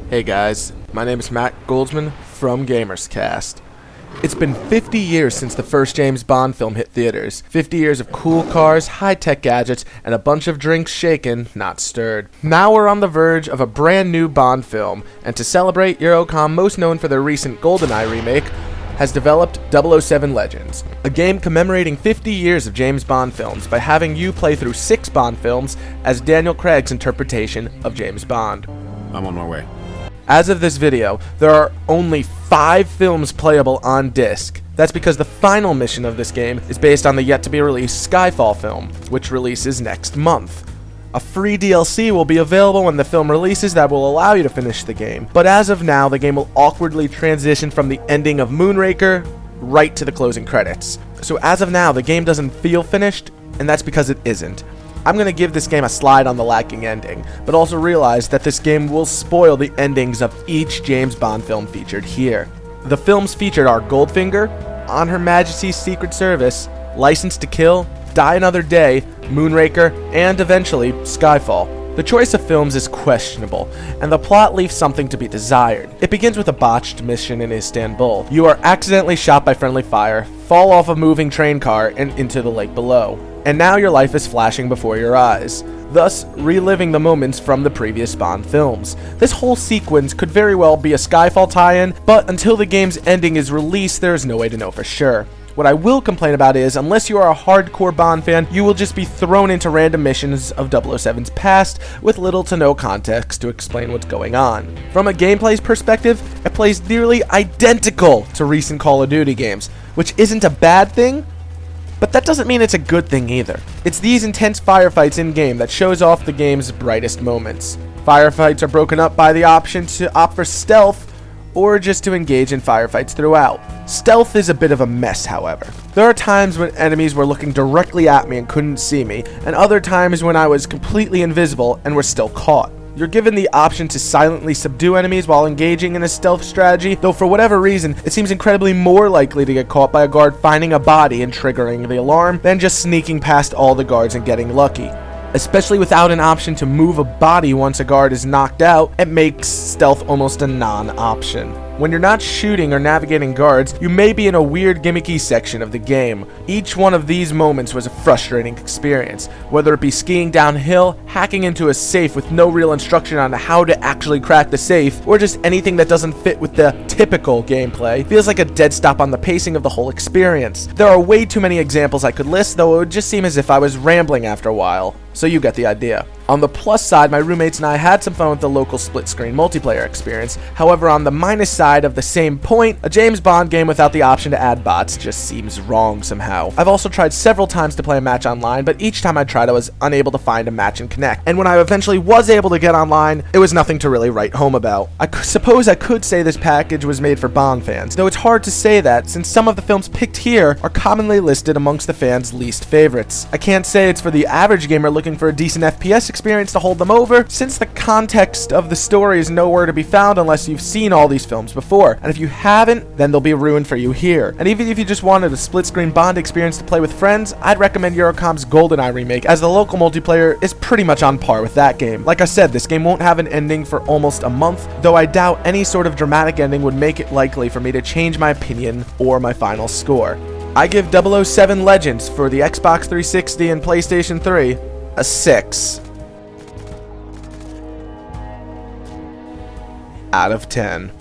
Hey guys, my name is Matt Goldsman from GamersCast. It's been 50 years since the first James Bond film hit theaters. 50 years of cool cars, high-tech gadgets, and a bunch of drinks shaken, not stirred. Now we're on the verge of a brand new Bond film, and to celebrate, Eurocom, most known for their recent Goldeneye remake, has developed 007 Legends, a game commemorating 50 years of James Bond films by having you play through 6 Bond films as Daniel Craig's interpretation of James Bond. I'm on my way. As of this video, there are only 5 films playable on disc. That's because the final mission of this game is based on the yet-to-be-released Skyfall film, which releases next month. A free DLC will be available when the film releases that will allow you to finish the game, but as of now, the game will awkwardly transition from the ending of Moonraker right to the closing credits. So as of now, the game doesn't feel finished, and that's because it isn't. I'm going to give this game a slide on the lacking ending, but also realize that this game will spoil the endings of each James Bond film featured here. The films featured are Goldfinger, On Her Majesty's Secret Service, License to Kill, Die Another Day, Moonraker, and eventually Skyfall. The choice of films is questionable, and the plot leaves something to be desired. It begins with a botched mission in Istanbul. You are accidentally shot by friendly fire, fall off a moving train car, and into the lake below. And now your life is flashing before your eyes, thus reliving the moments from the previous Bond films. This whole sequence could very well be a Skyfall tie-in, but until the game's ending is released, there is no way to know for sure. What I will complain about is, unless you are a hardcore Bond fan, you will just be thrown into random missions of 007's past with little to no context to explain what's going on. From a gameplay perspective, it plays nearly identical to recent Call of Duty games, which isn't a bad thing, but that doesn't mean it's a good thing either. It's these intense firefights in-game that shows off the game's brightest moments. Firefights are broken up by the option to opt for stealth, or just to engage in firefights throughout. Stealth is a bit of a mess, however. There are times when enemies were looking directly at me and couldn't see me, and other times when I was completely invisible and were still caught. You're given the option to silently subdue enemies while engaging in a stealth strategy, though for whatever reason, it seems incredibly more likely to get caught by a guard finding a body and triggering the alarm than just sneaking past all the guards and getting lucky. Especially without an option to move a body once a guard is knocked out, it makes stealth almost a non-option. When you're not shooting or navigating guards, you may be in a weird gimmicky section of the game. Each one of these moments was a frustrating experience, whether it be skiing downhill, hacking into a safe with no real instruction on how to actually crack the safe, or just anything that doesn't fit with the typical gameplay. Feels like a dead stop on the pacing of the whole experience. There are way too many examples I could list, though it would just seem as if I was rambling after a while. So you get the idea. On the plus side, my roommates and I had some fun with the local split-screen multiplayer experience. However, on the minus side of the same point, a James Bond game without the option to add bots just seems wrong somehow. I've also tried several times to play a match online, but each time I tried I was unable to find a match and connect. And when I eventually was able to get online, it was nothing to really write home about. I suppose I could say this package was made for Bond fans, though it's hard to say that since some of the films picked here are commonly listed amongst the fans' least favorites. I can't say it's for the average gamer looking for a decent FPS experience to hold them over, since the context of the story is nowhere to be found unless you've seen all these films before, and if you haven't, then they'll be ruined for you here. And even if you just wanted a split-screen Bond experience to play with friends, I'd recommend Eurocom's Goldeneye remake, as the local multiplayer is pretty much on par with that game. Like I said, this game won't have an ending for almost a month, though I doubt any sort of dramatic ending would make it likely for me to change my opinion or my final score. I give 007 Legends for the Xbox 360 and PlayStation 3 a 6 out of 10.